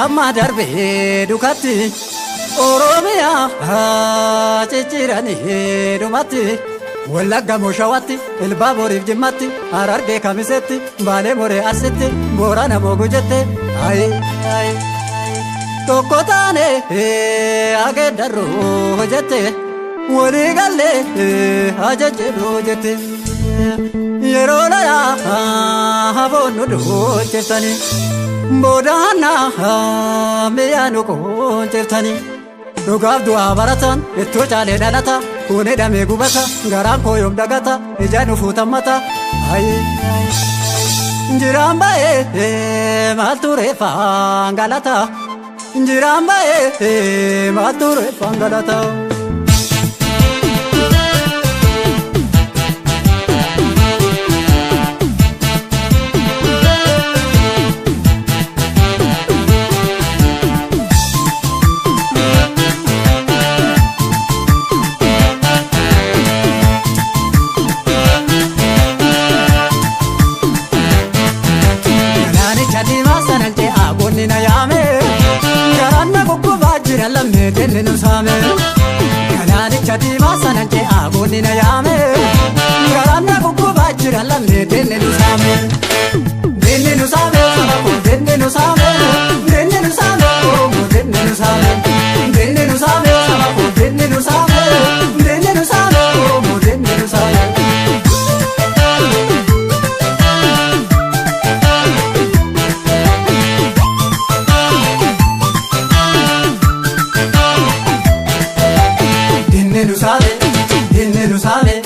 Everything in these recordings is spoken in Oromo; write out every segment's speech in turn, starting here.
amma darbee dukatti Oromiyaa cicciranii dhumatti Wallagga Moshawatti Ilbaaboriif Jimmatti Harargee Kamisetti Baalee Moree Arsitti Boorana Boogu jette tokko taane ageeddarroo jette walii gallee ajajjedhoo jette yeroo layaa haboonnu dhoolcheftanii boodaannaa miyaanu qooncheftanii dhugaaf du'aa baratan ittoo caalee dhalata kun hidhamee gubata garaan koo yoom dagata ijaan ufuutammata jiraan ba'ee maaltu reeffaan galata jiraan ba'ee maaltu reeffaan galata na yaame garanna gugguba jira lamme tenne nu saame galaanicha diimaa sanante agoonni na yaame garanna gugguba jira lamme tenne nu saame tenne nu saame tenne nu saame tenne nu saame tenne nu saame tenne nu saame tenne nu saame tenne nu saame tenne nu saame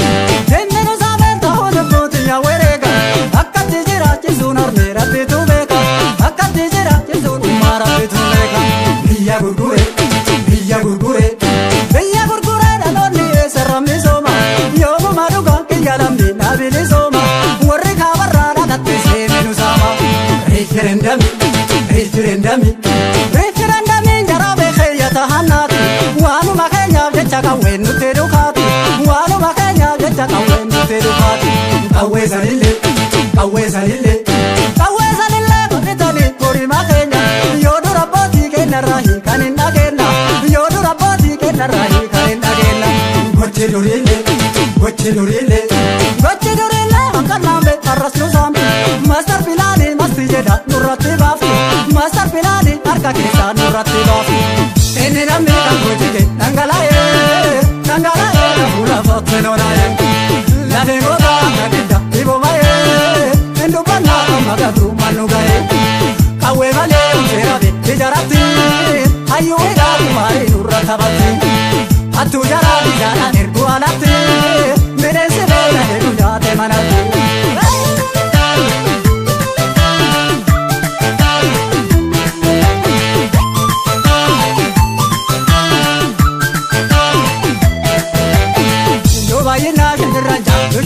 referendami jarabe khayata hanati wanu makanya jecha kawen nuterukati wanu makanya jecha kawen nuterukati kawezalile kodetani kori makanya yodura boti kenarahi kanin agena yodura boti kenarahi kanin agena goche dorile hankalambe arrasnu sambe master pilani masti jeda nurati bafi master pilani arka kesa nurati bafi enne namme kangojige dangalaye na hula fotenonaye la dengoda nagida ibomaye endo banna magadu manugaye kawe vale unzerabe tijarati ayu ega kumari nuratabati atu jaradi jara ergu alati merese bela hedu jate manati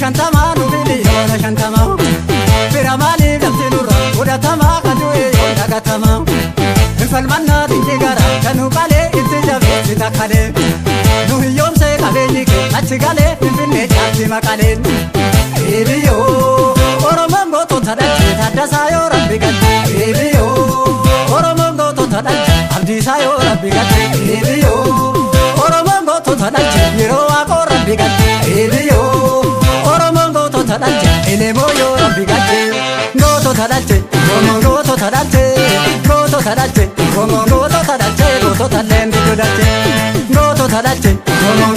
shantama nubili yona shantama firamali damtinura udatama kadue yona gatama infalmanna tingigara kanu kale ittijabe sitakale nuhiyomse kabenyike achigale finfinne chatti makale ibiyo oromongo totadachi tadasayo rabbigate ibiyo oromongo totadachi abdisayo rabbigate ibiyo oromongo totadachi yero ako rabbigate ibiyo tadalche elemoyo rabbigache goto tadalche goto tadalche goto tadalche goto tadalche goto talende godache goto tadalche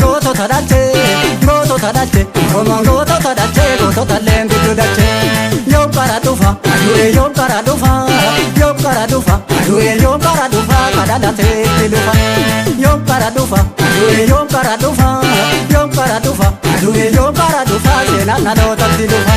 goto tadalche goto tadalche goto tadalche goto talende godache yo paradufa adure yo paradufa adure yo paradufa kadalate tilufa yo paradufa adure yo paradufa adure yo paradufa selana no tatilufa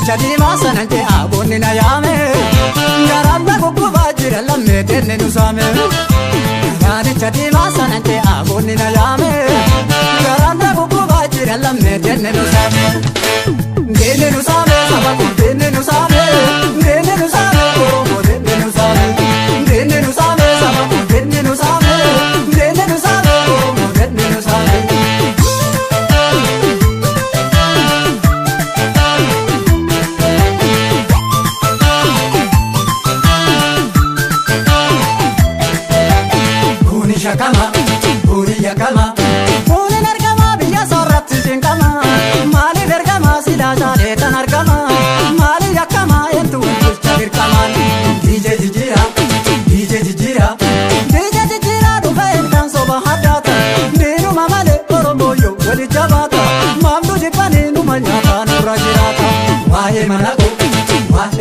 jadi masanante abonni na yame garanda gugguba jira lamme tenne nu same jadi masanante abonni na yame garanda gugguba jira lamme tenne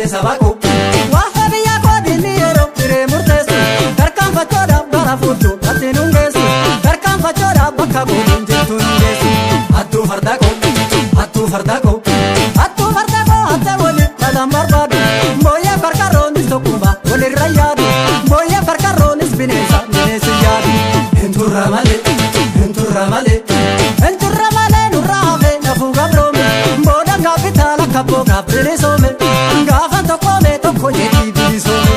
yaade sabako waa biyya koo dinni yeroo diree murteessu tarkaanfachuudhaaf gara fuulduu ati nungeessu tarkaanfachuudhaaf bakka booliin jirtu nungeessu hattuu farda koo hattuu farda koo hattuu farda koo hattee waliin dhalaan barbaadu mooyyee farkarroonis tokkuma walirra yaadu mooyyee farkarroonis bineensa bineensi yaadu hinturra malee hinturra malee hinturra malee nurra hafee nafuu gabroome booda gaafitaala kabboo gaaffilisome gaafan tokkoome tokko jedhii bilisoome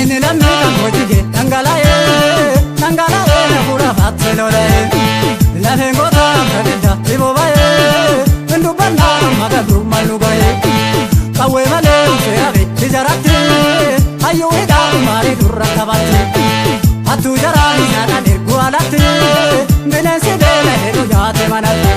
inni lammii kan hojjige dhangala'ee dhangala'ee nafuudha faatte lola'ee lafeen gootaa kabedda dhiboba'ee hindubbannaa amma gabrummaa nu ga'ee qawwee malee seerafe ijaratti hayyuu hidhaa maarii durra qabatti hattuu jaraan isaadhaan erguu alatti bineensi beela heduu nyaate manatti.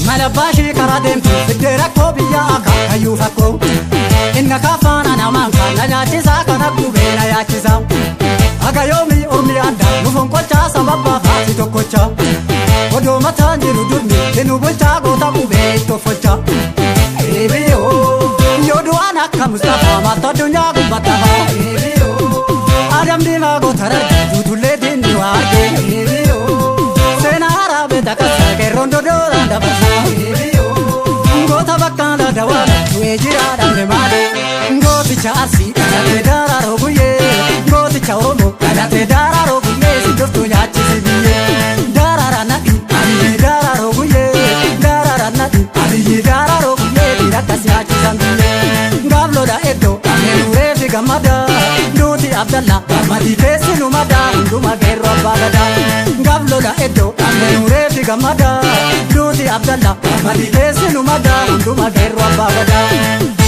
Malabaashii karaa deemtu fiddee rakkoo biyya akka kayyuu fakkoo inni kaafaana namaan kan na nyaachisaa kan akkubee na yaachisaa akka yoomii ormi addaa nu fonqolchaa sababbaa faati tokkochaa odoo mataan jiru durmi inni bulchaa goota qubee ittoffolchaa eebiyoo yoo du'aan akka Mustafaa maaltu addunyaa gubbattafaa eebiyoo Adam diimaa goota rargee duutullee diinni waa argee eebiyoo seenaa haraabee takkasaa qeerroon dodooraan dabarsaa goota bakkaan ladawaala du'ee jiraadhaan deemaadhe gooticha Arsii dhalatee daraaroo guyyee gooticha Oromoo dhalatee daraaroo guyyee si dhuftu nyaachisi biyyee daraara nadhi aliyyii daraaroo guyyee daraara nadhi aliyyii daraaroo guyyee dhiirakkas nyaachisan biyyee gaafloodha eddoo dhamee nuuree fi gammada duuti Abdallaa gammadii keessi nu madaa hunduma geerroo abbaa gadaa gaafloodha eddoo dhamee nuuree fi gammada duuti Abdallaa gammadii keessi nu madaa hunduma geerroo abbaa gadaa.